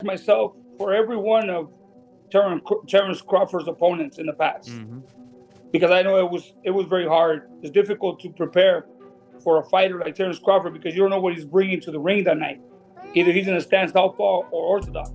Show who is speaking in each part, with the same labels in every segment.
Speaker 1: myself for every one of Terence Crawford's opponents in the past, because I know it was very hard. It's difficult to prepare for a fighter like Terence Crawford because you don't know what he's bringing to the ring that night. Either he's going to stand southpaw or orthodox.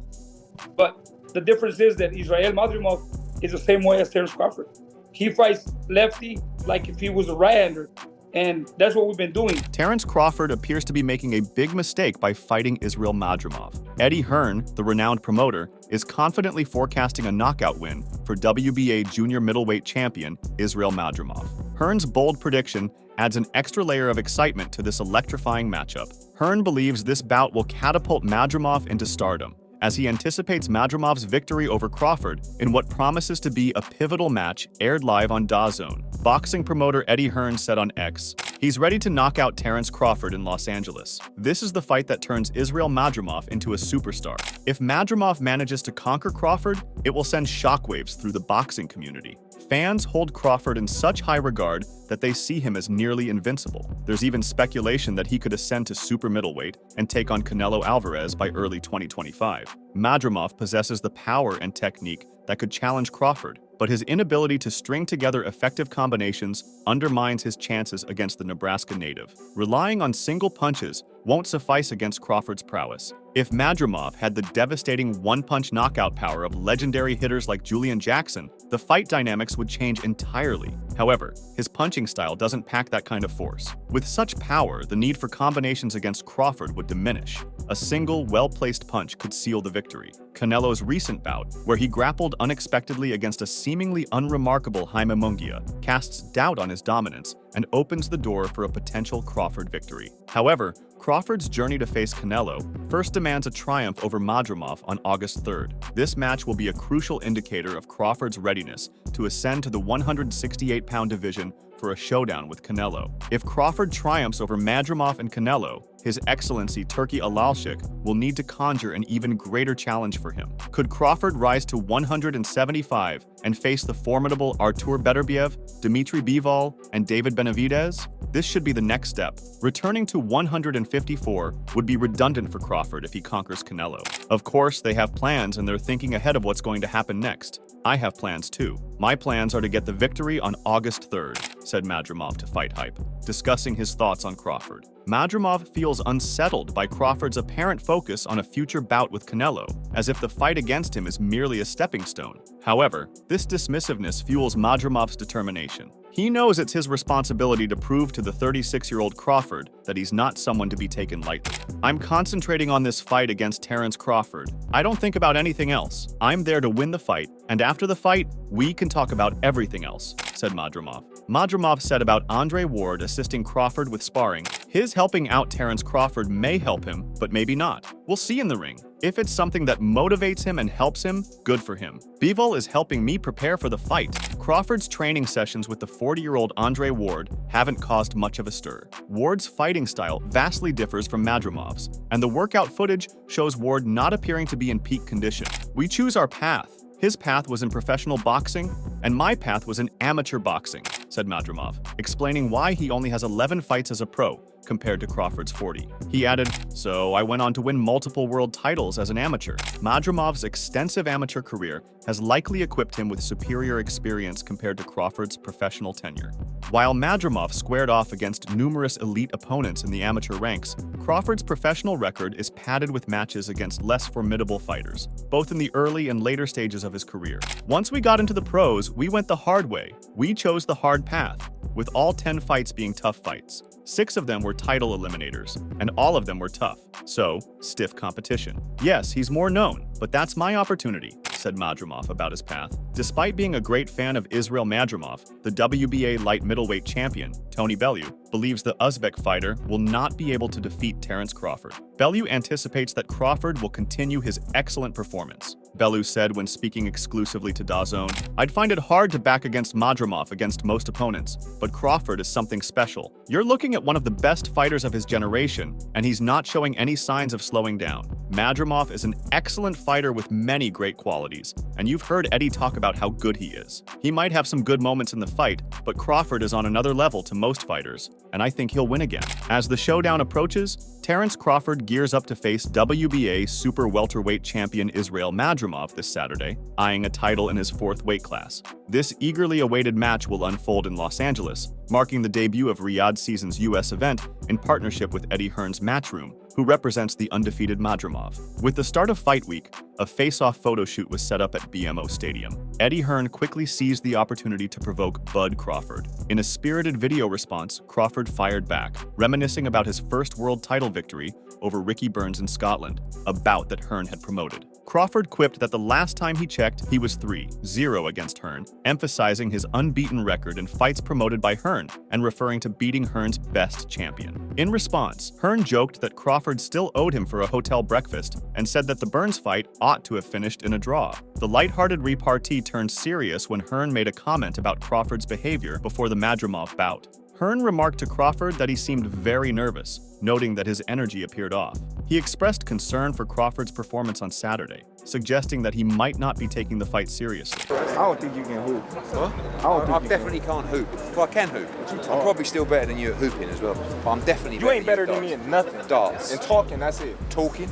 Speaker 1: But the difference is that Israil Madrimov is the same way as Terence Crawford. He fights lefty like if he was a right-hander, and that's what we've been doing.
Speaker 2: Terence Crawford appears to be making a big mistake by fighting Israil Madrimov. Eddie Hearn, the renowned promoter, is confidently forecasting a knockout win for WBA junior middleweight champion Israil Madrimov. Hearn's bold prediction adds an extra layer of excitement to this electrifying matchup. Hearn believes this bout will catapult Madrimov into stardom, as he anticipates Madrimov's victory over Crawford in what promises to be a pivotal match aired live on DAZN. Boxing promoter Eddie Hearn said on X, he's ready to knock out Terence Crawford in Los Angeles. This is the fight that turns Israil Madrimov into a superstar. If Madrimov manages to conquer Crawford, it will send shockwaves through the boxing community. Fans hold Crawford in such high regard that they see him as nearly invincible. There's even speculation that he could ascend to super middleweight and take on Canelo Alvarez by early 2025. Madrimov possesses the power and technique that could challenge Crawford, but his inability to string together effective combinations undermines his chances against the Nebraska native. Relying on single punches won't suffice against Crawford's prowess. If Madrimov had the devastating one-punch knockout power of legendary hitters like Julian Jackson, the fight dynamics would change entirely. However, his punching style doesn't pack that kind of force. With such power, the need for combinations against Crawford would diminish. A single, well-placed punch could seal the victory. Canelo's recent bout, where he grappled unexpectedly against a seemingly unremarkable Jaime Munguia, casts doubt on his dominance and opens the door for a potential Crawford victory. However, Crawford's journey to face Canelo first demands a triumph over Madrimov on August 3rd. This match will be a crucial indicator of Crawford's readiness to ascend to the 168-pound division for a showdown with Canelo. If Crawford triumphs over Madrimov and Canelo, His Excellency Turki Alalshik will need to conjure an even greater challenge for him. Could Crawford rise to 175 and face the formidable Artur Beterbiev, Dmitry Bivol, and David Benavidez? This should be the next step. Returning to 154 would be redundant for Crawford if he conquers Canelo. Of course, they have plans and they're thinking ahead of what's going to happen next. I have plans too. My plans are to get the victory on August 3rd, said Madrimov to Fight Hype, discussing his thoughts on Crawford. Madrimov feels unsettled by Crawford's apparent focus on a future bout with Canelo, as if the fight against him is merely a stepping stone. However, this dismissiveness fuels Madrimov's determination. He knows it's his responsibility to prove to the 36-year-old Crawford that he's not someone to be taken lightly. I'm concentrating on this fight against Terence Crawford. I don't think about anything else. I'm there to win the fight, and after the fight, we can talk about everything else, said Madrimov. Madrimov said about Andre Ward assisting Crawford with sparring, his helping out Terence Crawford may help him, but maybe not. We'll see in the ring. If it's something that motivates him and helps him, good for him. Bivol is helping me prepare for the fight. Crawford's training sessions with the 40-year-old Andre Ward haven't caused much of a stir. Ward's fighting style vastly differs from Madrimov's, and the workout footage shows Ward not appearing to be in peak condition. We choose our path. His path was in professional boxing, and my path was in amateur boxing, said Madrimov, explaining why he only has 11 fights as a pro, compared to Crawford's 40. He added, "So I went on to win multiple world titles as an amateur." Madrimov's extensive amateur career has likely equipped him with superior experience compared to Crawford's professional tenure. While Madrimov squared off against numerous elite opponents in the amateur ranks, Crawford's professional record is padded with matches against less formidable fighters, both in the early and later stages of his career. Once we got into the pros, we went the hard way. We chose the hard path, with all 10 fights being tough fights. 6 of them were title eliminators, and all of them were tough. So, stiff competition. Yes, he's more known, but that's my opportunity, said Madrimov about his path. Despite being a great fan of Israil Madrimov, the WBA light middleweight champion, Tony Bellew, believes the Uzbek fighter will not be able to defeat Terence Crawford. Bellew anticipates that Crawford will continue his excellent performance. Bellew said when speaking exclusively to DAZN, "I'd find it hard to back against Madrimov against most opponents, but Crawford is something special. You're looking at one of the best fighters of his generation, and he's not showing any signs of slowing down. Madrimov is an excellent fighter with many great qualities, and you've heard Eddie talk about how good he is. He might have some good moments in the fight, but Crawford is on another level to most fighters, and I think he'll win again. As the showdown approaches, Terence Crawford gears up to face WBA super welterweight champion Israil Madrimov this Saturday, eyeing a title in his 4th weight class. This eagerly awaited match will unfold in Los Angeles, marking the debut of Riyadh Season's U.S. event in partnership with Eddie Hearn's Matchroom, who represents the undefeated Madrimov. With the start of Fight Week, a face-off photo shoot was set up at BMO Stadium. Eddie Hearn quickly seized the opportunity to provoke Bud Crawford. In a spirited video response, Crawford fired back, reminiscing about his first world title victory over Ricky Burns in Scotland, a bout that Hearn had promoted. Crawford quipped that the last time he checked, he was 3-0 against Hearn, emphasizing his unbeaten record in fights promoted by Hearn and referring to beating Hearn's best champion. In response, Hearn joked that Crawford still owed him for a hotel breakfast and said that the Burns fight ought to have finished in a draw. The lighthearted repartee turned serious when Hearn made a comment about Crawford's behavior before the Madrimov bout. Hearn remarked to Crawford that he seemed very nervous, noting that his energy appeared off. He expressed concern for Crawford's performance on Saturday, suggesting that he might not be taking the fight seriously.
Speaker 3: I don't think you can hoop.
Speaker 4: What? I definitely can't hoop. Well, I can hoop. I'm probably still better than you at hooping as well. But I'm definitely
Speaker 3: You ain't better than me in nothing.
Speaker 4: Darts.
Speaker 3: And talking, that's it.
Speaker 4: Talking?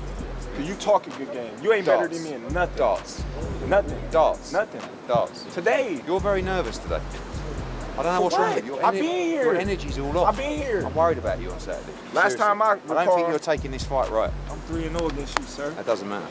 Speaker 3: You talk a good game. You ain't better than me in nothing.
Speaker 4: Darts.
Speaker 3: Nothing.
Speaker 4: Darts.
Speaker 3: Nothing.
Speaker 4: Darts.
Speaker 3: Today.
Speaker 4: You're very nervous today. I don't know what's wrong with you.
Speaker 3: I've been here.
Speaker 4: Your energy's all off.
Speaker 3: I've been here.
Speaker 4: I'm worried about you on Saturday.
Speaker 3: Last time I
Speaker 4: don't think you're taking this fight right.
Speaker 3: I'm 3-0 against you, sir.
Speaker 4: That doesn't matter.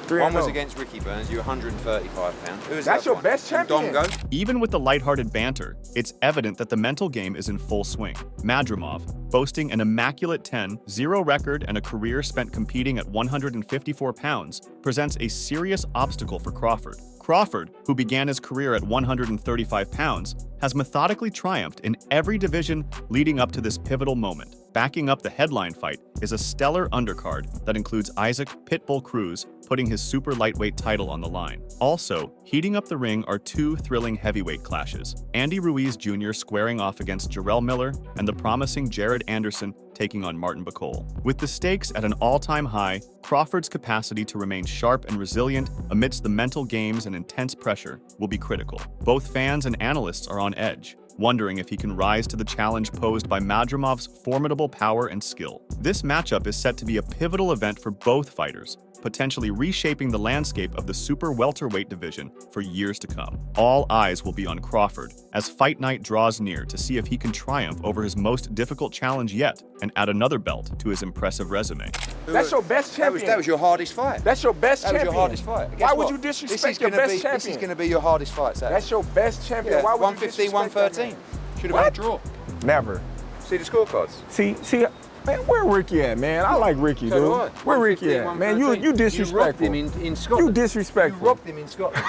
Speaker 3: 3-0.
Speaker 4: One was against Ricky Burns. You're 135 pounds. Who is
Speaker 3: That's
Speaker 4: that
Speaker 3: your
Speaker 4: one?
Speaker 3: best champion.
Speaker 4: Dongo?
Speaker 2: Even with the lighthearted banter, it's evident that the mental game is in full swing. Madrimov, boasting an immaculate 10-0 record and a career spent competing at 154 pounds, presents a serious obstacle for Crawford. Crawford, who began his career at 135 pounds, has methodically triumphed in every division leading up to this pivotal moment. Backing up the headline fight is a stellar undercard that includes Isaac Pitbull Cruz putting his super lightweight title on the line. Also, heating up the ring are 2 thrilling heavyweight clashes, Andy Ruiz Jr. squaring off against Jarrell Miller and the promising Jared Anderson taking on Martin Bacol. With the stakes at an all-time high, Crawford's capacity to remain sharp and resilient amidst the mental games and intense pressure will be critical. Both fans and analysts are on edge, wondering if he can rise to the challenge posed by Madrimov's formidable power and skill. This matchup is set to be a pivotal event for both fighters, potentially reshaping the landscape of the super welterweight division for years to come. All eyes will be on Crawford as fight night draws near to see if he can triumph over his most difficult challenge yet and add another belt to his impressive resume.
Speaker 3: That's your best champion.
Speaker 4: That was your hardest fight.
Speaker 3: That's your best champion.
Speaker 4: That was your hardest fight.
Speaker 3: Why would you disrespect your best champion?
Speaker 4: This is going to be your hardest fight, Saturday.
Speaker 3: That's your best champion.
Speaker 4: Yeah,
Speaker 3: Why would
Speaker 4: 115,
Speaker 3: you disrespect
Speaker 4: 113. Should have been a draw.
Speaker 3: Never.
Speaker 4: See the scorecards?
Speaker 3: See, man, where Ricky at, man? I like Ricky, dude. Where Ricky at? Man, you disrespectful.
Speaker 4: You robbed him in Scotland.
Speaker 3: You disrespectful.
Speaker 4: You robbed him in Scotland.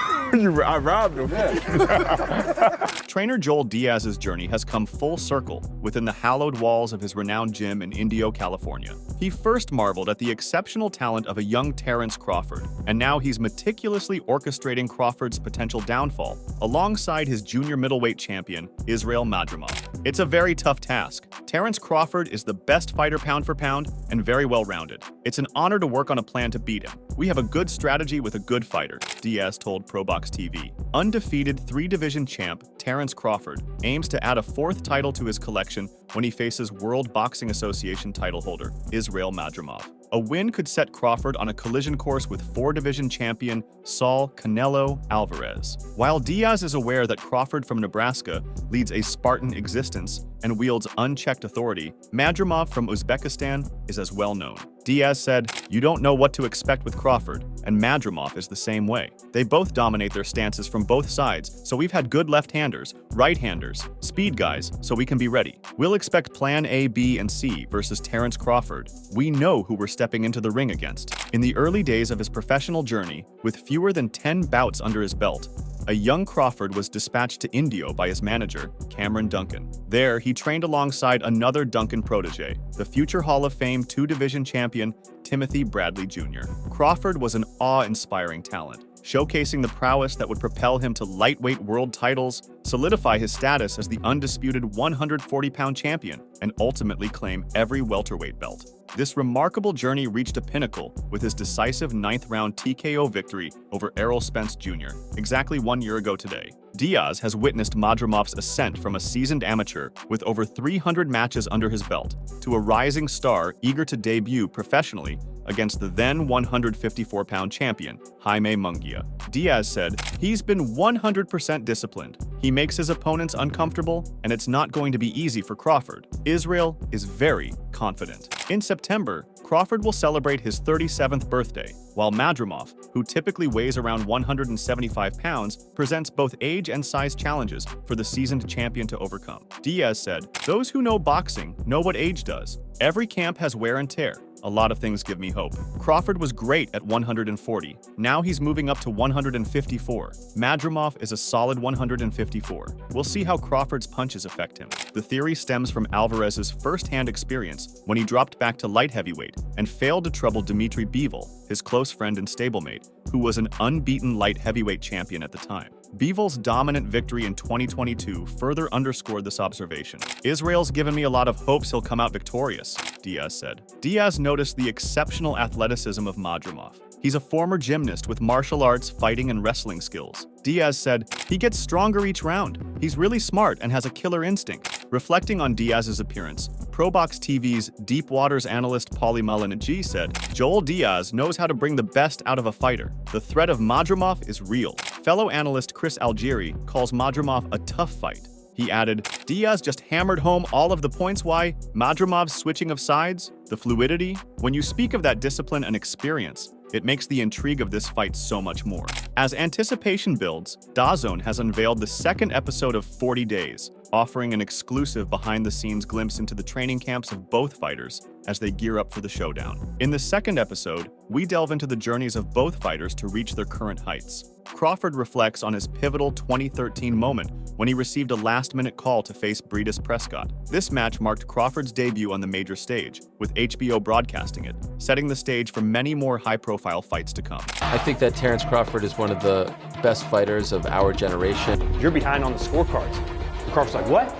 Speaker 3: I robbed him.
Speaker 4: Yeah.
Speaker 2: Trainer Joel Diaz's journey has come full circle within the hallowed walls of his renowned gym in Indio, California. He first marveled at the exceptional talent of a young Terence Crawford, and now he's meticulously orchestrating Crawford's potential downfall alongside his junior middleweight champion, Israil Madrimov. It's a very tough task. Terence Crawford is the best fighter pound for pound and very well-rounded. It's an honor to work on a plan to beat him. We have a good strategy with a good fighter, Diaz told ProBox TV. Undefeated 3-division champ Terence Crawford aims to add a 4th title to his collection when he faces World Boxing Association title holder Israil Madrimov. A win could set Crawford on a collision course with 4-division champion Saul Canelo Alvarez. While Diaz is aware that Crawford from Nebraska leads a Spartan existence and wields unchecked authority, Madrimov from Uzbekistan is as well known. Diaz said, "You don't know what to expect with Crawford, and Madrimov is the same way. They both dominate their stances from both sides, so we've had good left-handers, right-handers, speed guys, so we can be ready. We'll expect plan A, B, and C versus Terence Crawford. We know who we're stepping into the ring against." In the early days of his professional journey, with fewer than 10 bouts under his belt, a young Crawford was dispatched to Indio by his manager, Cameron Duncan. There, he trained alongside another Duncan protege, the future Hall of Fame 2-division champion, Timothy Bradley Jr. Crawford was an awe-inspiring talent, showcasing the prowess that would propel him to lightweight world titles, solidify his status as the undisputed 140-pound champion, and ultimately claim every welterweight belt. This remarkable journey reached a pinnacle with his decisive 9th-round TKO victory over Errol Spence Jr. exactly 1 year ago today. Diaz has witnessed Madrimov's ascent from a seasoned amateur with over 300 matches under his belt to a rising star eager to debut professionally against the then 154-pound champion, Jaime Munguia. Diaz said, "He's been 100% disciplined. He makes his opponents uncomfortable, and it's not going to be easy for Crawford." Israil is very confident. In September, Crawford will celebrate his 37th birthday, while Madrimov, who typically weighs around 175 pounds, presents both age and size challenges for the seasoned champion to overcome. Diaz said, "Those who know boxing know what age does. Every camp has wear and tear. A lot of things give me hope. Crawford was great at 140. Now he's moving up to 154. Madrimov is a solid 154. We'll see how Crawford's punches affect him." The theory stems from Alvarez's first-hand experience when he dropped back to light heavyweight and failed to trouble Dmitry Bivol, his close friend and stablemate, who was an unbeaten light heavyweight champion at the time. Bivol's dominant victory in 2022 further underscored this observation. "Israil's given me a lot of hopes he'll come out victorious," Diaz said. Diaz noticed the exceptional athleticism of Madrimov. He's a former gymnast with martial arts, fighting, and wrestling skills. Diaz said, "He gets stronger each round. He's really smart and has a killer instinct." Reflecting on Diaz's appearance, ProBox TV's Deep Waters analyst Paulie Malignaggi said, "Joel Diaz knows how to bring the best out of a fighter. The threat of Madrimov is real." Fellow analyst Chris Algieri calls Madrimov a tough fight. He added, "Diaz just hammered home all of the points why Madrimov's switching of sides, the fluidity. When you speak of that discipline and experience, it makes the intrigue of this fight so much more." As anticipation builds, DAZN has unveiled the second episode of 40 Days, offering an exclusive behind-the-scenes glimpse into the training camps of both fighters as they gear up for the showdown. In the second episode, we delve into the journeys of both fighters to reach their current heights. Crawford reflects on his pivotal 2013 moment when he received a last-minute call to face Breidis Prescott. This match marked Crawford's debut on the major stage, with HBO broadcasting it, setting the stage for many more high-profile fights to come.
Speaker 5: I think that Terence Crawford is one of the best fighters of our generation.
Speaker 6: You're behind on the scorecards. Crawford's like, what?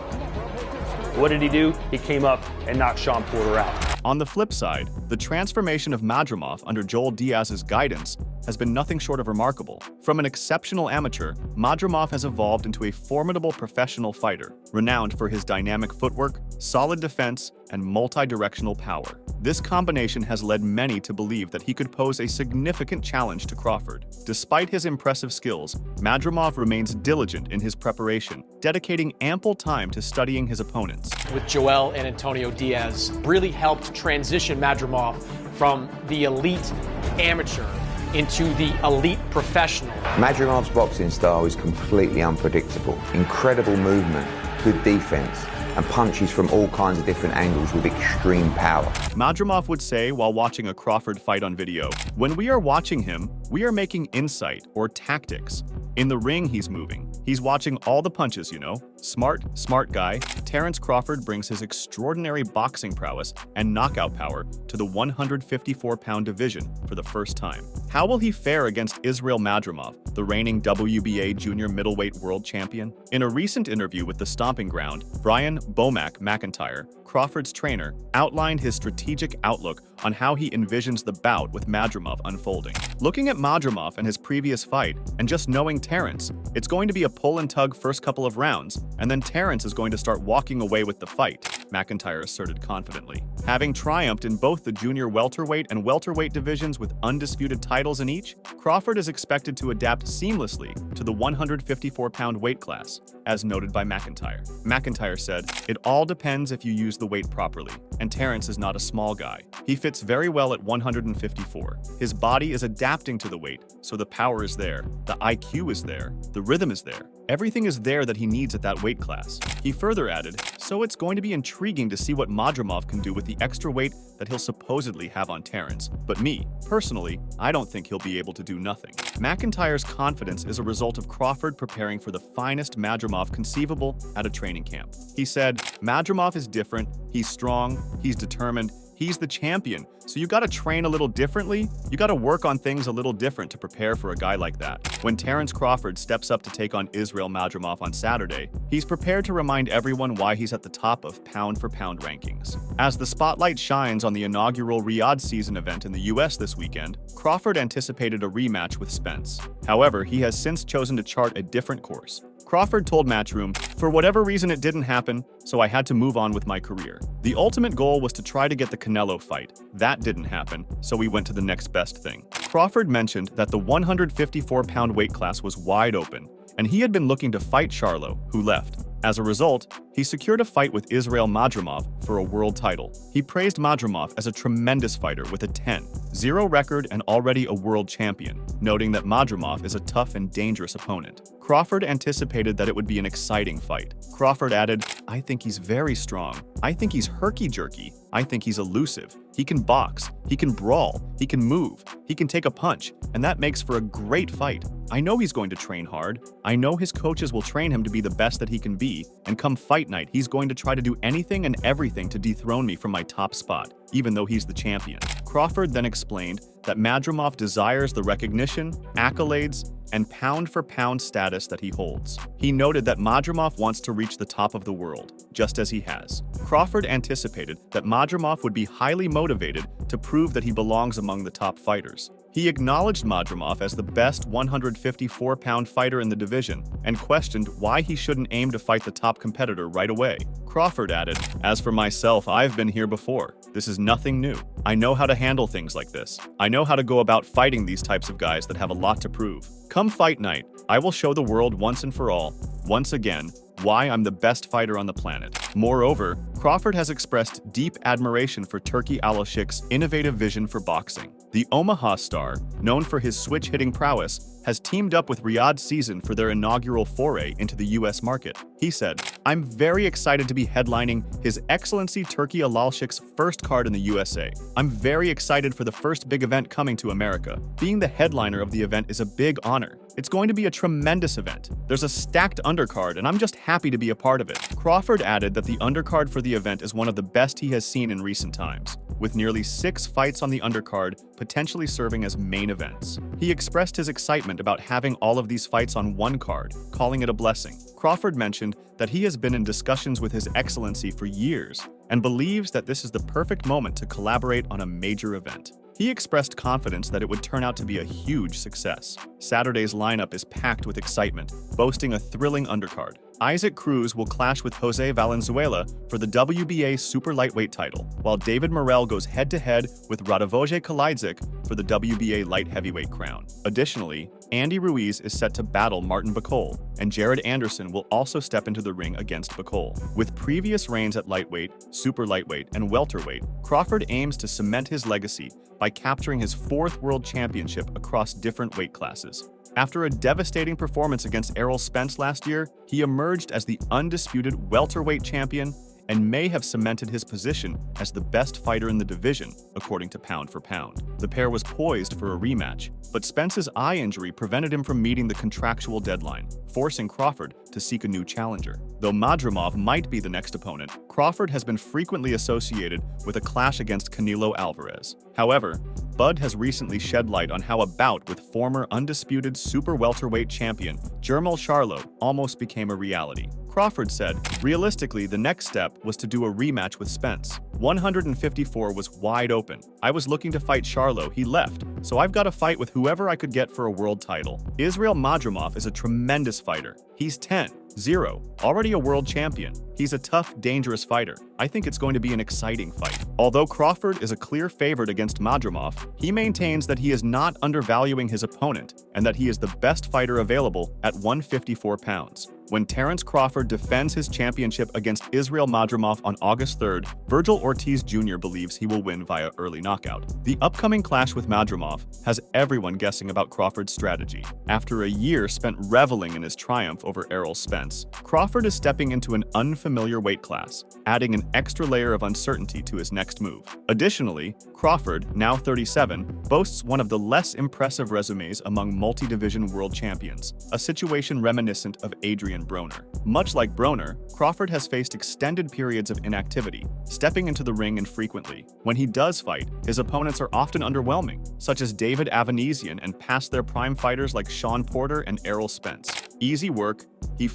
Speaker 6: What did he do? He came up and knocked Sean Porter out.
Speaker 2: On the flip side, the transformation of Madrimov under Joel Diaz's guidance has been nothing short of remarkable. From an exceptional amateur, Madrimov has evolved into a formidable professional fighter, renowned for his dynamic footwork, solid defense, and multi-directional power. This combination has led many to believe that he could pose a significant challenge to Crawford. Despite his impressive skills, Madrimov remains diligent in his preparation, dedicating ample time to studying his opponents.
Speaker 7: With Joel and Antonio Diaz, really helped transition Madrimov from the elite amateur into the elite professional.
Speaker 8: Madrimov's boxing style is completely unpredictable. Incredible movement, good defense, and punches from all kinds of different angles with extreme power.
Speaker 2: Madrimov would say while watching a Crawford fight on video, "When we are watching him, we are making insight or tactics. In the ring, he's moving. He's watching all the punches, you know. Smart guy." Terence Crawford brings his extraordinary boxing prowess and knockout power to the 154-pound division for the first time. How will he fare against Israil Madrimov, the reigning WBA junior middleweight world champion? In a recent interview with The Stomping Ground, Brian "Bomac" McIntyre, Crawford's trainer, outlined his strategic outlook on how he envisions the bout with Madrimov unfolding. Looking at Madrimov and his previous fight, and just knowing Terence, it's going to be a pull and tug first couple of rounds, and then Terence is going to start walking away with the fight, McIntyre asserted confidently. Having triumphed in both the junior welterweight and welterweight divisions with undisputed titles in each, Crawford is expected to adapt seamlessly to the 154-pound weight class, as noted by McIntyre. McIntyre said, "It all depends if you use the weight properly, and Terence is not a small guy. He fits very well at 154. His body is adapting to the weight, so the power is there, the IQ is there, the rhythm is there. Everything is there that he needs at that weight class." He further added, "So it's going to be intriguing to see what Madrimov can do with the extra weight that he'll supposedly have on Terence. But me, personally, I don't think he'll be able to do nothing." McIntyre's confidence is a result of Crawford preparing for the finest Madrimov conceivable at a training camp. He said, "Madrimov is different, he's strong, he's determined, he's the champion, so you gotta train a little differently, you gotta work on things a little different to prepare for a guy like that." When Terence Crawford steps up to take on Israil Madrimov on Saturday, he's prepared to remind everyone why he's at the top of pound-for-pound rankings. As the spotlight shines on the inaugural Riyadh season event in the US this weekend, Crawford anticipated a rematch with Spence. However, he has since chosen to chart a different course. Crawford told Matchroom, "For whatever reason it didn't happen, so I had to move on with my career. The ultimate goal was to try to get the Canelo fight. That didn't happen, so we went to the next best thing." Crawford mentioned that the 154-pound weight class was wide open, and he had been looking to fight Charlo, who left. As a result, he secured a fight with Israil Madrimov for a world title. He praised Madrimov as a tremendous fighter with a 10-0 record and already a world champion, noting that Madrimov is a tough and dangerous opponent. Crawford anticipated that it would be an exciting fight. Crawford added, "I think he's very strong. I think he's herky-jerky. I think he's elusive. He can box, he can brawl, he can move, he can take a punch, and that makes for a great fight. I know he's going to train hard. I know his coaches will train him to be the best that he can be, and come fight night, he's going to try to do anything and everything to dethrone me from my top spot, even though he's the champion." Crawford then explained that Madrimov desires the recognition, accolades, and pound-for-pound status that he holds. He noted that Madrimov wants to reach the top of the world, just as he has. Crawford anticipated that Madrimov would be highly motivated to prove that he belongs among the top fighters. He acknowledged Madrimov as the best 154-pound fighter in the division and questioned why he shouldn't aim to fight the top competitor right away. Crawford added, "As for myself, I've been here before. This is nothing new. I know how to handle things like this. I know how to go about fighting these types of guys that have a lot to prove. Come fight night, I will show the world once and for all, once again, why I'm the best fighter on the planet." Moreover, Crawford has expressed deep admiration for Turki Alashik's innovative vision for boxing. The Omaha star, known for his switch-hitting prowess, has teamed up with Riyadh Season for their inaugural foray into the US market. He said, "I'm very excited to be headlining His Excellency Turki Alashik's first card in the USA. I'm very excited for the first big event coming to America. Being the headliner of the event is a big honor. It's going to be a tremendous event. There's a stacked undercard, and I'm just happy to be a part of it." Crawford added that the undercard for the event is one of the best he has seen in recent times, with nearly 6 fights on the undercard potentially serving as main events. He expressed his excitement about having all of these fights on one card, calling it a blessing. Crawford mentioned that he has been in discussions with His Excellency for years and believes that this is the perfect moment to collaborate on a major event. He expressed confidence that it would turn out to be a huge success. Saturday's lineup is packed with excitement, boasting a thrilling undercard. Isaac Cruz will clash with Jose Valenzuela for the WBA super lightweight title, while David Morrell goes head-to-head with Radovoje Kalajdžić for the WBA light heavyweight crown. Additionally, Andy Ruiz is set to battle Martin Bacol, and Jared Anderson will also step into the ring against Bacol. With previous reigns at lightweight, super lightweight, and welterweight, Crawford aims to cement his legacy by capturing his 4th world championship across different weight classes. After a devastating performance against Errol Spence last year, he emerged as the undisputed welterweight champion and may have cemented his position as the best fighter in the division, according to Pound for Pound. The pair was poised for a rematch, but Spence's eye injury prevented him from meeting the contractual deadline, forcing Crawford to seek a new challenger. Though Madrimov might be the next opponent, Crawford has been frequently associated with a clash against Canelo Alvarez. However, Bud has recently shed light on how a bout with former undisputed super welterweight champion Jermall Charlo almost became a reality. Crawford said, "Realistically, the next step was to do a rematch with Spence. 154 was wide open. I was looking to fight Charlo, he left, so I've got to fight with whoever I could get for a world title. Israil Madrimov is a tremendous fighter. He's 10-0, already a world champion. He's a tough, dangerous fighter. I think it's going to be an exciting fight." Although Crawford is a clear favorite against Madrimov, he maintains that he is not undervaluing his opponent and that he is the best fighter available at 154 pounds. When Terence Crawford defends his championship against Israil Madrimov on August 3rd, Virgil Ortiz Jr. believes he will win via early knockout. The upcoming clash with Madrimov has everyone guessing about Crawford's strategy. After a year spent reveling in his triumph over Errol Spence, Crawford is stepping into an unfamiliar weight class, adding an extra layer of uncertainty to his next move. Additionally, Crawford, now 37, boasts one of the less impressive resumes among multi-division world champions, a situation reminiscent of Adrian Broner. Much like Broner, Crawford has faced extended periods of inactivity, stepping into the ring infrequently. When he does fight, his opponents are often underwhelming, such as David Avanesian and past their prime fighters like Sean Porter and Errol Spence. Easy work, he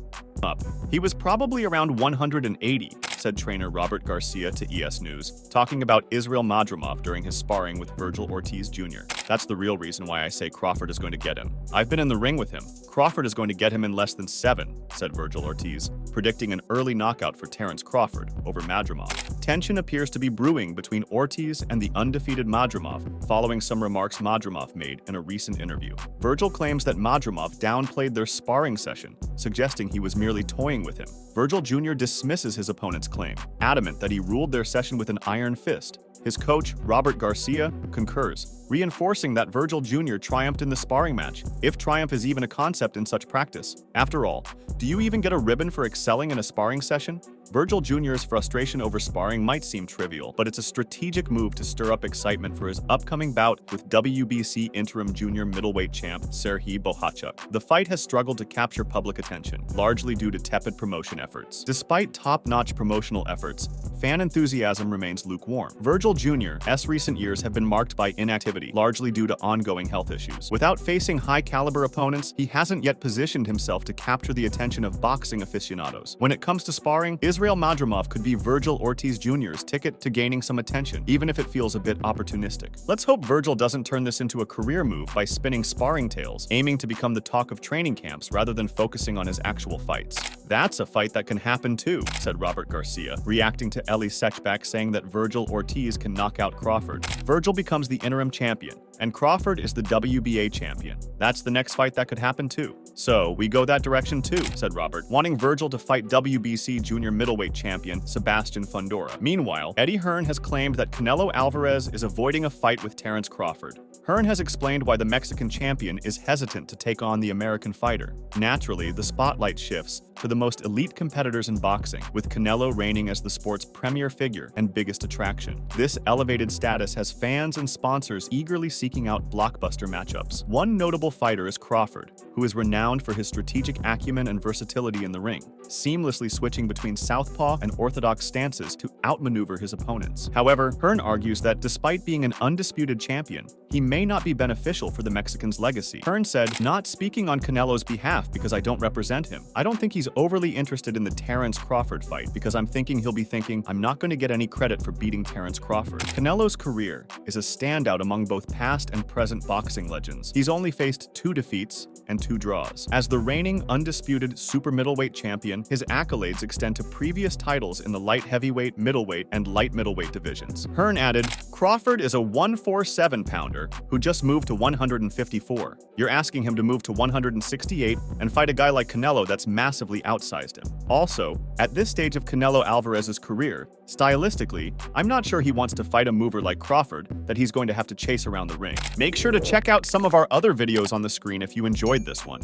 Speaker 2: up. He was probably around 180, said trainer Robert Garcia to ES News, talking about Israil Madrimov during his sparring with Virgil Ortiz Jr. "That's the real reason why I say Crawford is going to get him. I've been in the ring with him. Crawford is going to get him in less than 7, said Virgil Ortiz, predicting an early knockout for Terence Crawford over Madrimov. Tension appears to be brewing between Ortiz and the undefeated Madrimov, following some remarks Madrimov made in a recent interview. Virgil claims that Madrimov downplayed their sparring session, suggesting he was merely toying with him. Virgil Jr. dismisses his opponent's claim, adamant that he ruled their session with an iron fist. His coach, Robert Garcia, concurs, reinforcing that Virgil Jr. triumphed in the sparring match, if triumph is even a concept in such practice. After all, do you even get a ribbon for excelling in a sparring session? Virgil Jr.'s frustration over sparring might seem trivial, but it's a strategic move to stir up excitement for his upcoming bout with WBC interim junior middleweight champ Serhiy Bohachuk. The fight has struggled to capture public attention, largely due to tepid promotion efforts. Despite top-notch promotional efforts, fan enthusiasm remains lukewarm. Virgil Jr.'s recent years have been marked by inactivity, largely due to ongoing health issues. Without facing high-caliber opponents, he hasn't yet positioned himself to capture the attention of boxing aficionados. When it comes to sparring, Israil Madrimov could be Virgil Ortiz Jr.'s ticket to gaining some attention, even if it feels a bit opportunistic. Let's hope Virgil doesn't turn this into a career move by spinning sparring tales, aiming to become the talk of training camps rather than focusing on his actual fights. "That's a fight that can happen too," said Robert Garcia, reacting to Eli Sechbach saying that Virgil Ortiz can knock out Crawford. Virgil becomes the interim champion, and Crawford is the WBA champion. That's the next fight that could happen too. "So, we go that direction too," said Robert, wanting Virgil to fight WBC junior middleweight champion Sebastian Fundora. Meanwhile, Eddie Hearn has claimed that Canelo Alvarez is avoiding a fight with Terence Crawford. Hearn has explained why the Mexican champion is hesitant to take on the American fighter. Naturally, the spotlight shifts to the most elite competitors in boxing, with Canelo reigning as the sport's premier figure and biggest attraction. This elevated status has fans and sponsors eagerly seeking out blockbuster matchups. One notable fighter is Crawford, who is renowned for his strategic acumen and versatility in the ring, seamlessly switching between southpaw and orthodox stances to outmaneuver his opponents. However, Hearn argues that despite being an undisputed champion, he may not be beneficial for the Mexican's legacy. Hearn said, "Not speaking on Canelo's behalf because I don't represent him. I don't think he's overly interested in the Terence Crawford fight because I'm thinking he'll be thinking, I'm not going to get any credit for beating Terence Crawford." Canelo's career is a standout among both past and present boxing legends. He's only faced 2 defeats and 2 draws. As the reigning undisputed super middleweight champion, his accolades extend to previous titles in the light heavyweight, middleweight, and light middleweight divisions. Hearn added, "Crawford is a 147-pounder who just moved to 154. You're asking him to move to 168 and fight a guy like Canelo that's massively outsized him. Also, at this stage of Canelo Alvarez's career, stylistically, I'm not sure he wants to fight a mover like Crawford that he's going to have to chase around the ring." Make sure to check out some of our other videos on the screen if you enjoyed this one.